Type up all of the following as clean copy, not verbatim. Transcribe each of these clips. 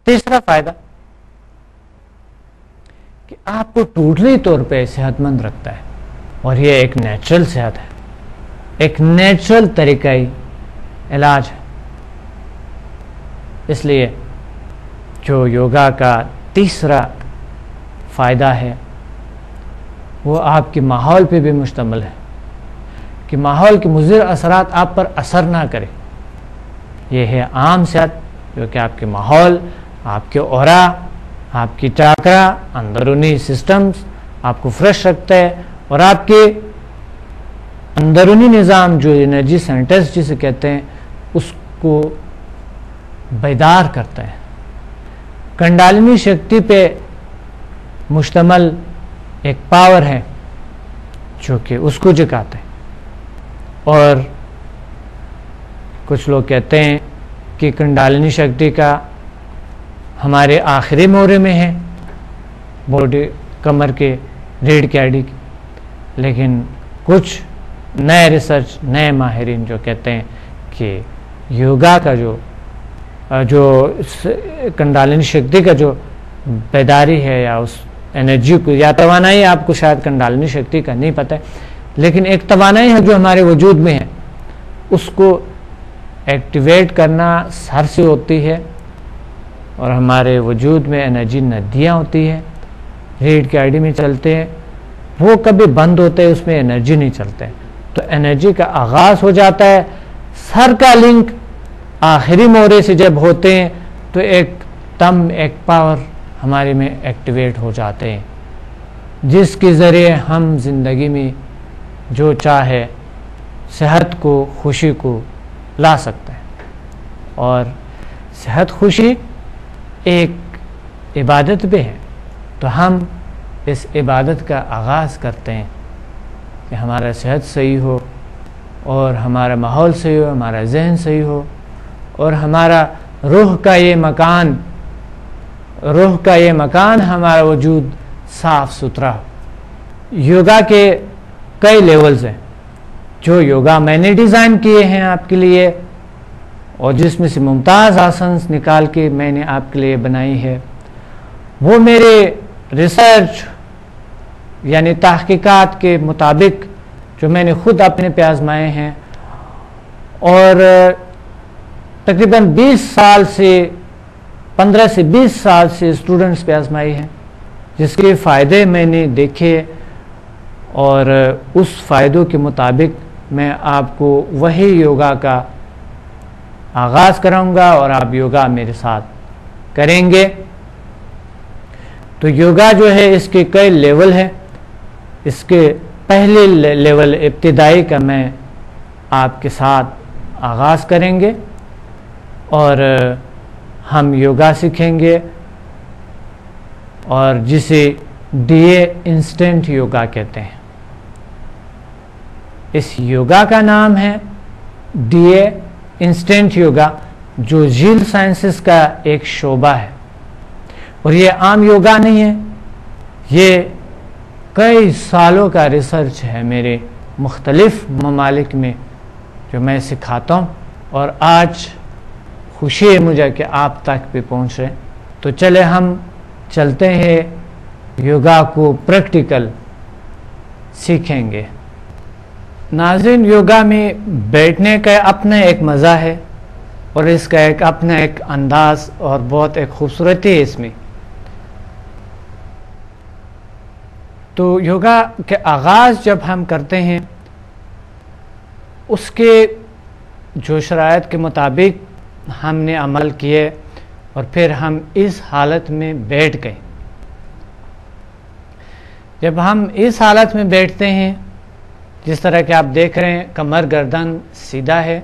تیسرا فائدہ کہ آپ کو ٹوٹلی طور پہ صحت مند رکھتا ہے، اور یہ ایک نیچرل صحت ہے، ایک نیچرل طریقہ علاج ہے۔ اس لیے جو یوگا کا تیسرا فائدہ ہے وہ آپ کے ماحول پہ بھی مشتمل ہے، کہ ماحول کے مضر اثرات آپ پر اثر نہ کرے۔ یہ ہے عام صحت، جو کہ آپ کے ماحول، آپ کے اورا، آپ کی چاکرا، اندرونی سسٹمز آپ کو فریش رکھتا ہے، اور آپ کے اندرونی نظام جو انرجی سینٹرز جسے کہتے ہیں اس کو بیدار کرتا ہے۔ کنڈالنی شکتی پہ مشتمل ایک پاور ہے جو کہ اس کو جگاتا ہے، اور کچھ لوگ کہتے ہیں کہ کنڈالنی شکتی کا ہمارے آخری مورے میں ہے، باڈی کمر کے ریڑھ کی ہڈی کی، لیکن کچھ نئے ریسرچ، نئے ماہرین جو کہتے ہیں کہ یوگا کا جو کنڈالنی شکتی کا جو بیداری ہے، یا اس انرجی کو، یا توانائی، آپ کو شاید کنڈالنی شکتی کا نہیں پتہ ہے، لیکن ایک توانائی ہے جو ہمارے وجود میں ہے، اس کو ایکٹیویٹ کرنا سر سے ہوتی ہے، اور ہمارے وجود میں انرجی ندیاں ہوتی ہیں، ریڑھ کی ہڈی میں چلتے ہیں، وہ کبھی بند ہوتے ہیں، اس میں انرجی نہیں چلتے، تو انرجی کا آغاز ہو جاتا ہے۔ سر کا لنک آخری مورے سے جب ہوتے ہیں تو ایک پاور ہمارے میں ایکٹیویٹ ہو جاتے ہیں، جس کے ذریعے ہم زندگی میں جو چاہے صحت کو، خوشی کو لا سکتے ہیں۔ اور صحت خوشی ایک عبادت بھی ہے، تو ہم اس عبادت کا آغاز کرتے ہیں کہ ہمارا صحت صحیح ہو، اور ہمارا ماحول صحیح ہو، ہمارا ذہن صحیح ہو، اور ہمارا روح کا یہ مکان ہمارا وجود صاف ستھرا ہو۔ یوگا کے کئی لیولز ہیں، جو یوگا میں نے ڈیزائن کیے ہیں آپ کے لیے، اور جس میں سے ممتاز آسنس نکال کے میں نے آپ کے لیے بنائی ہے، وہ میرے ریسرچ یعنی تحقیقات کے مطابق جو میں نے خود اپنے پہ آزمائے ہیں، اور تقریباً 15 سے 20 سال سے اسٹوڈنٹس پہ آزمائی ہیں، جس کے فائدے میں نے دیکھے، اور اس فائدوں کے مطابق میں آپ کو وہی یوگا کا آغاز کراؤں گا، اور آپ یوگا میرے ساتھ کریں گے۔ تو یوگا جو ہے اس کے کئی لیول ہیں، اس کے پہلے لیول ابتدائی کا میں آپ کے ساتھ آغاز کریں گے، اور ہم یوگا سیکھیں گے، اور جسے ڈی اے انسٹنٹ یوگا کہتے ہیں۔ اس یوگا کا نام ہے ڈی اے انسٹنٹ یوگا، جو جھیل سائنسز کا ایک شعبہ ہے، اور یہ عام یوگا نہیں ہے، یہ کئی سالوں کا ریسرچ ہے میرے مختلف ممالک میں جو میں سکھاتا ہوں، اور آج خوشی ہے مجھے کہ آپ تک بھی پہنچ رہے ہیں۔ تو چلے ہم چلتے ہیں، یوگا کو پریکٹیکل سیکھیں گے۔ ناظرین، یوگا میں بیٹھنے کا اپنا ایک مزہ ہے، اور اس کا اپنا ایک انداز اور بہت ایک خوبصورتی ہے اس میں۔ تو یوگا کے آغاز جب ہم کرتے ہیں، اس کے جو شرائط کے مطابق ہم نے عمل کیے، اور پھر ہم اس حالت میں بیٹھ گئے۔ جب ہم اس حالت میں بیٹھتے ہیں، جس طرح کہ آپ دیکھ رہے ہیں، کمر گردن سیدھا ہے،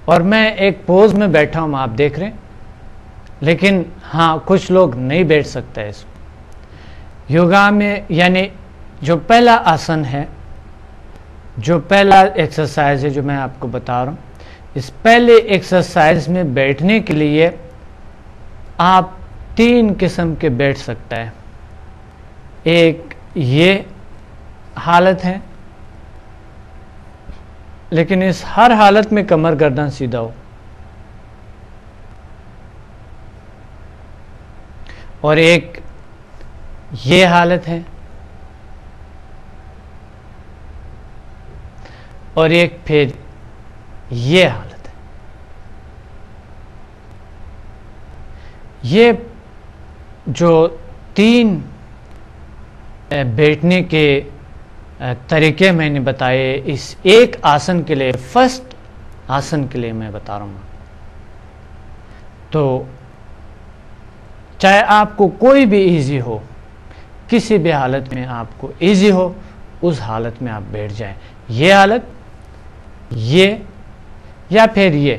اور میں ایک پوز میں بیٹھا ہوں، آپ دیکھ رہے ہیں، لیکن ہاں کچھ لوگ نہیں بیٹھ سکتے اس میں۔ یوگا میں یعنی جو پہلا آسن ہے، جو پہلا ایکسرسائز ہے جو میں آپ کو بتا رہا ہوں، اس پہلے ایکسرسائز میں بیٹھنے کے لیے آپ 3 قسم کے بیٹھ سکتا ہے۔ ایک یہ حالت ہے، لیکن اس ہر حالت میں کمر گردن سیدھا ہو۔ اور ایک یہ حالت ہے، اور ایک پھر یہ حالت ہے. یہ جو تین بیٹھنے کے طریقے میں نے بتائے، اس ایک آسن کے لیے، فرسٹ آسن کے لیے میں بتا رہا ہوں. تو چاہے آپ کو کوئی بھی ایزی ہو، کسی بھی حالت میں آپ کو ایزی ہو، اس حالت میں آپ بیٹھ جائیں. یہ حالت، یہ، یا پھر یہ.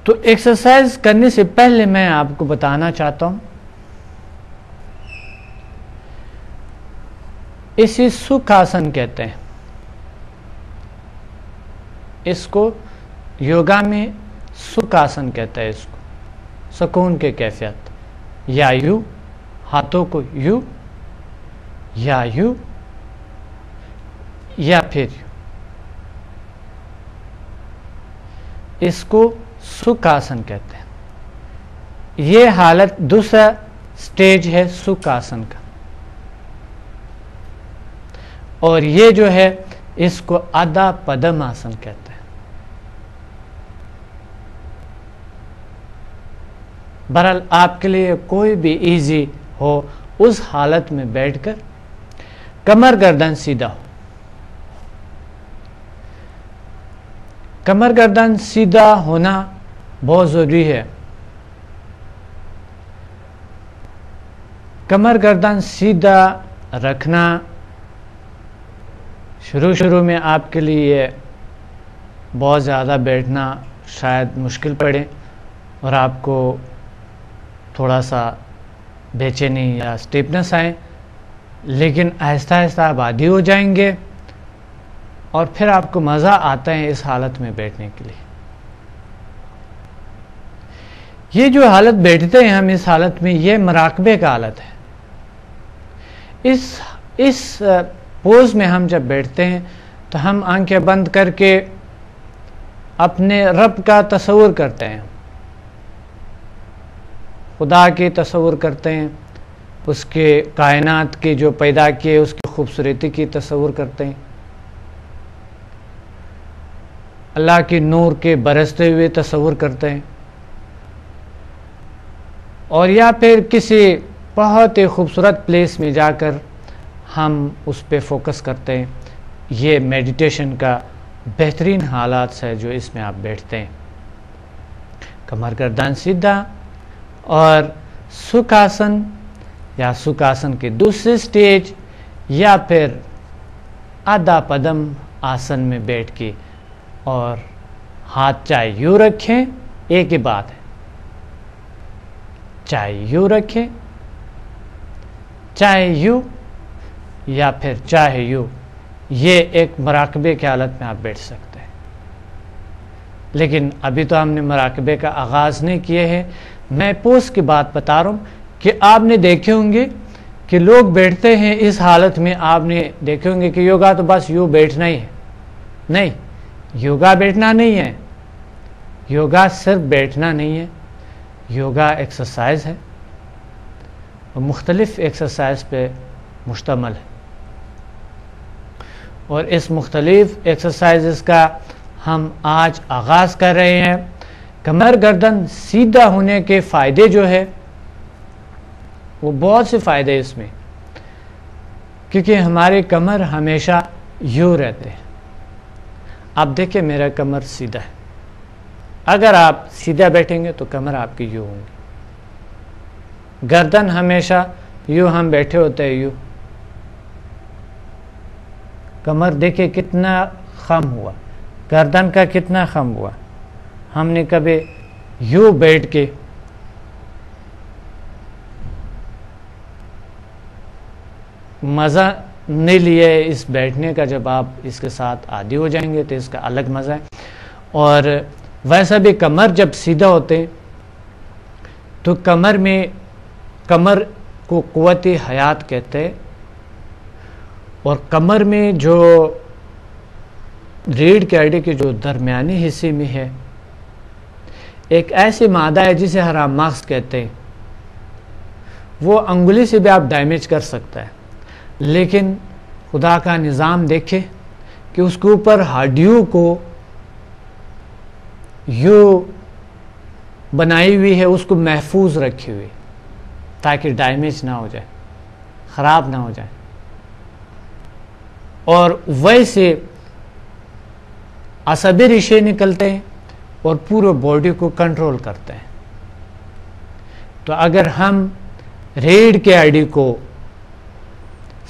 تو ایکسرسائز کرنے سے پہلے میں آپ کو بتانا چاہتا ہوں، اسے سکھ آسن کہتے ہیں. اس کو یوگا میں سکھ آسن کہتا ہے. اس کو سکون کی کیفیت، یا یوں ہاتھوں کو یوں، یا یوں، یا پھر یوں. اس کو سکھ آسن کہتے ہیں. یہ حالت دوسرا سٹیج ہے سکھ آسن کا. اور یہ جو ہے اس کو آدھا پدم آسن کہتے ہیں. بہرحال آپ کے لیے کوئی بھی ایزی ہو، اس حالت میں بیٹھ کر کمر گردن سیدھا ہو. کمر گردن سیدھا ہونا بہت ضروری ہے. کمر گردن سیدھا رکھنا شروع میں آپ کے لیے بہت زیادہ بیٹھنا شاید مشکل پڑے، اور آپ کو تھوڑا سا بے چینی یا اسٹیپنس آئے، لیکن آہستہ آہستہ آپ عادی ہو جائیں گے، اور پھر آپ کو مزہ آتا ہے اس حالت میں بیٹھنے کے لیے. یہ جو حالت بیٹھتے ہیں ہم، اس حالت میں یہ مراقبے کا حالت ہے. اس پوز میں ہم جب بیٹھتے ہیں تو ہم آنکھیں بند کر کے اپنے رب کا تصور کرتے ہیں، خدا کی تصور کرتے ہیں، اس کے کائنات کے جو پیدا کیے اس کی خوبصورتی کی تصور کرتے ہیں، اللہ کے نور کے برستے ہوئے تصور کرتے ہیں، اور یا پھر کسی بہت ہی خوبصورت پلیس میں جا کر ہم اس پہ فوکس کرتے ہیں. یہ میڈیٹیشن کا بہترین حالات ہے جو اس میں آپ بیٹھتے ہیں. کمر گردن سیدھا، اور سکھ آسن یا سکھ آسن کے دوسرے سٹیج، یا پھر آدھا پدم آسن میں بیٹھ کے، اور ہاتھ چاہے یوں رکھیں، ایک ہی بات ہے، چاہے یوں رکھیں، چاہے یوں، یا پھر چاہے یوں. یہ ایک مراقبے کی حالت میں آپ بیٹھ سکتے ہیں. لیکن ابھی تو ہم نے مراقبے کا آغاز نہیں کیے ہیں. میں پوز کی بات بتا رہا ہوں کہ آپ نے دیکھے ہوں گے کہ لوگ بیٹھتے ہیں اس حالت میں. آپ نے دیکھے ہوں گے کہ یوگا تو بس یوں بیٹھنا ہی ہے. نہیں، یوگا بیٹھنا نہیں ہے. یوگا صرف بیٹھنا نہیں ہے. یوگا ایکسرسائز ہے، اور مختلف ایکسرسائز پہ مشتمل ہے. اور اس مختلف ایکسرسائزز کا ہم آج آغاز کر رہے ہیں. کمر گردن سیدھا ہونے کے فائدے جو ہے وہ بہت سے فائدے اس میں، کیونکہ ہمارے کمر ہمیشہ یوں رہتے ہیں. آپ دیکھیں میرا کمر سیدھا ہے. اگر آپ سیدھا بیٹھیں گے تو کمر آپ کی یوں ہوں گی. گردن ہمیشہ یوں ہم بیٹھے ہوتے ہیں یوں. کمر دیکھیں کتنا خم ہوا، گردن کا کتنا خم ہوا. ہم نے کبھی یوں بیٹھ کے مزہ نہیں لیا ہے اس بیٹھنے کا. جب آپ اس کے ساتھ عادی ہو جائیں گے تو اس کا الگ مزہ ہے. اور ویسا بھی کمر جب سیدھا ہوتے ہیں تو کمر کو قوت حیات کہتے ہیں. اور کمر میں جو ریڑھ کی ہڈی کے جو درمیانی حصے میں ہے، ایک ایسی مادہ ہے جسے حرام مغز کہتے ہیں. وہ انگلی سے بھی آپ ڈیمیج کر سکتا ہے، لیکن خدا کا نظام دیکھے کہ اس کے اوپر ہڈیوں کو یوں بنائی ہوئی ہے، اس کو محفوظ رکھی ہوئی تاکہ ڈیمیج نہ ہو جائے، خراب نہ ہو جائے. اور ویسے عصبی ریشے نکلتے ہیں اور پورے باڈی کو کنٹرول کرتے ہیں. تو اگر ہم ریڑھ کی ہڈی کو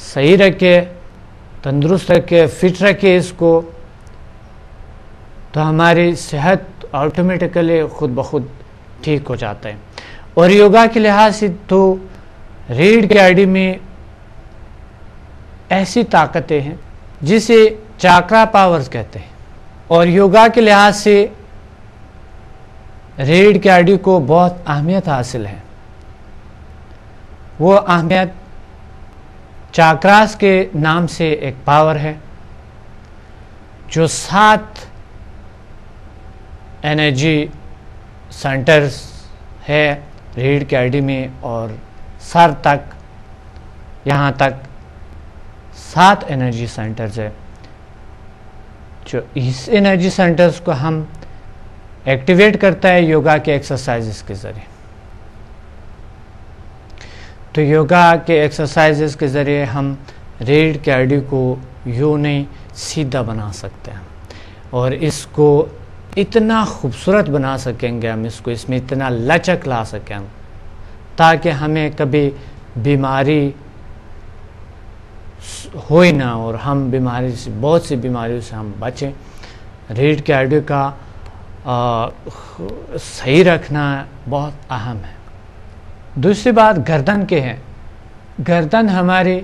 صحیح رکھے، تندرست رکھے، فٹ رکھے اس کو، تو ہماری صحت آٹومیٹیکلی خود بخود ٹھیک ہو جاتا ہے. اور یوگا کے لحاظ سے تو ریڑھ کی ہڈی میں ایسی طاقتیں ہیں جسے چاکرا پاورز کہتے ہیں، اور یوگا کے لحاظ سے ریڑھ کی ہڈی کو بہت اہمیت حاصل ہے. وہ اہمیت چاکراس کے نام سے ایک پاور ہے جو 7 انرجی سینٹرز ہے ریڑھ کی ہڈی میں، اور سر تک یہاں تک 7 انرجی سینٹرز ہے. جو اس انرجی سینٹرز کو ہم ایکٹیویٹ کرتا ہے یوگا کے ایکسرسائزز کے ذریعے. تو یوگا کے ایکسرسائزز کے ذریعے ہم ریڑھ کی ہڈی کو یوں نہیں سیدھا بنا سکتے ہیں، اور اس کو اتنا خوبصورت بنا سکیں گے ہم، اس میں اتنا لچک لا سکیں ہم، تاکہ ہمیں کبھی بیماری ہوئی نہ، اور ہم بیماری سے، بہت سی بیماریوں سے ہم بچیں. ریڑھ کی ہڈی کا صحیح رکھنا بہت اہم ہے. دوسری بات گردن کے ہیں. گردن ہماری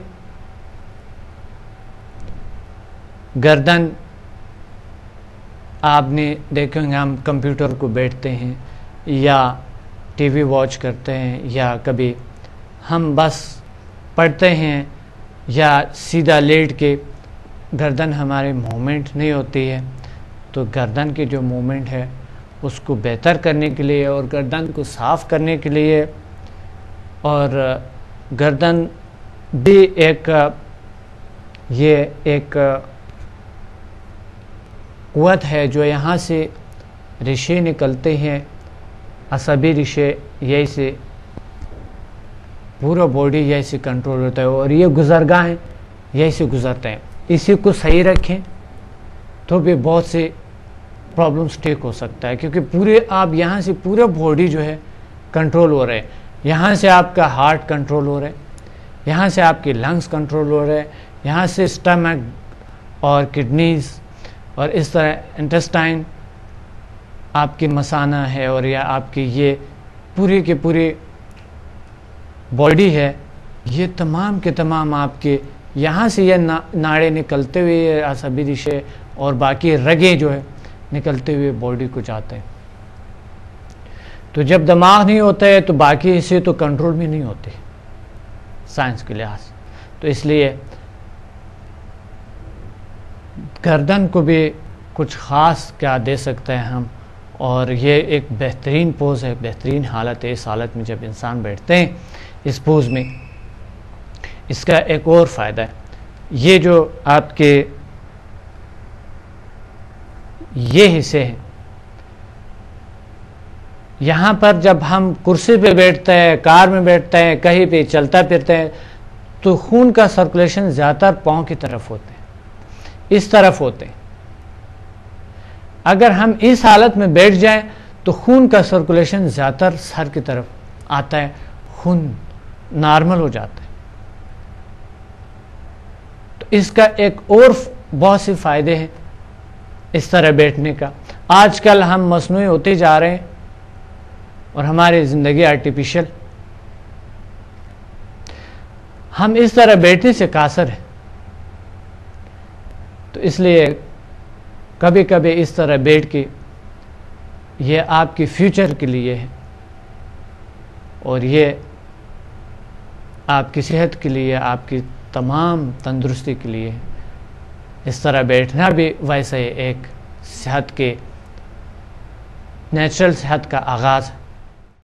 گردن آپ نے دیکھیں گے، ہم کمپیوٹر کو بیٹھتے ہیں یا ٹی وی واچ کرتے ہیں، یا کبھی ہم بس پڑھتے ہیں یا سیدھا لیٹ کے گردن ہماری موومنٹ نہیں ہوتی ہے. تو گردن کی جو موومنٹ ہے اس کو بہتر کرنے کے لیے، اور گردن کو صاف کرنے کے لیے، اور گردن بھی یہ ایک قوت ہے جو یہاں سے ریشے نکلتے ہیں، عصبی ریشے، یہی سے پورا باڈی یہی سے کنٹرول ہوتا ہے، اور یہ گزرگاہ ہیں یہی سے گزرتے ہیں. اسی کو صحیح رکھیں تو بھی بہت سے پرابلمس ٹھیک ہو سکتا ہے، کیونکہ پورے آپ یہاں سے پورا باڈی جو ہے کنٹرول ہو رہے ہیں. یہاں سے آپ کا ہارٹ کنٹرول ہو رہا ہے، یہاں سے آپ کی لنگس کنٹرول ہو رہے ہیں، یہاں سے اسٹمک اور کڈنیز، اور اس طرح انٹسٹائن آپ کی مثانہ ہے، اور یا آپ کی یہ پوری کی پوری باڈی ہے، یہ تمام کے تمام آپ کے یہاں سے یہ ناڑے نکلتے ہوئے، عصبی ریشے اور باقی رگیں جو ہے نکلتے ہوئے باڈی کو جاتے ہیں. تو جب دماغ نہیں ہوتا ہے تو باقی حصے تو کنٹرول بھی نہیں ہوتے سائنس کے لحاظ. تو اس لیے گردن کو بھی کچھ خاص کیا دے سکتے ہیں ہم، اور یہ ایک بہترین پوز ہے، بہترین حالت ہے. اس حالت میں جب انسان بیٹھتے ہیں اس پوز میں، اس کا ایک اور فائدہ ہے، یہ جو آپ کے یہ حصے ہیں، یہاں پر جب ہم کرسی پہ بیٹھتے ہیں، کار میں بیٹھتے ہیں، کہیں پہ چلتا پھرتے ہیں، تو خون کا سرکولیشن زیادہ تر پاؤں کی طرف ہوتے ہیں، اس طرف ہوتے ہیں. اگر ہم اس حالت میں بیٹھ جائیں تو خون کا سرکولیشن زیادہ تر سر کی طرف آتا ہے، خون نارمل ہو جاتا ہے. تو اس کا ایک اور بہت سے فائدے ہیں اس طرح بیٹھنے کا. آج کل ہم مصنوعی ہوتے جا رہے ہیں اور ہماری زندگی آرٹیفیشل، ہم اس طرح بیٹھنے سے قاصر ہیں. تو اس لیے کبھی کبھی اس طرح بیٹھ کے، یہ آپ کی فیوچر کے لیے ہے، اور یہ آپ کی صحت کے لیے، آپ کی تمام تندرستی کے لیے. اس طرح بیٹھنا بھی ویسے ایک صحت کے نیچرل صحت کا آغاز ہے۔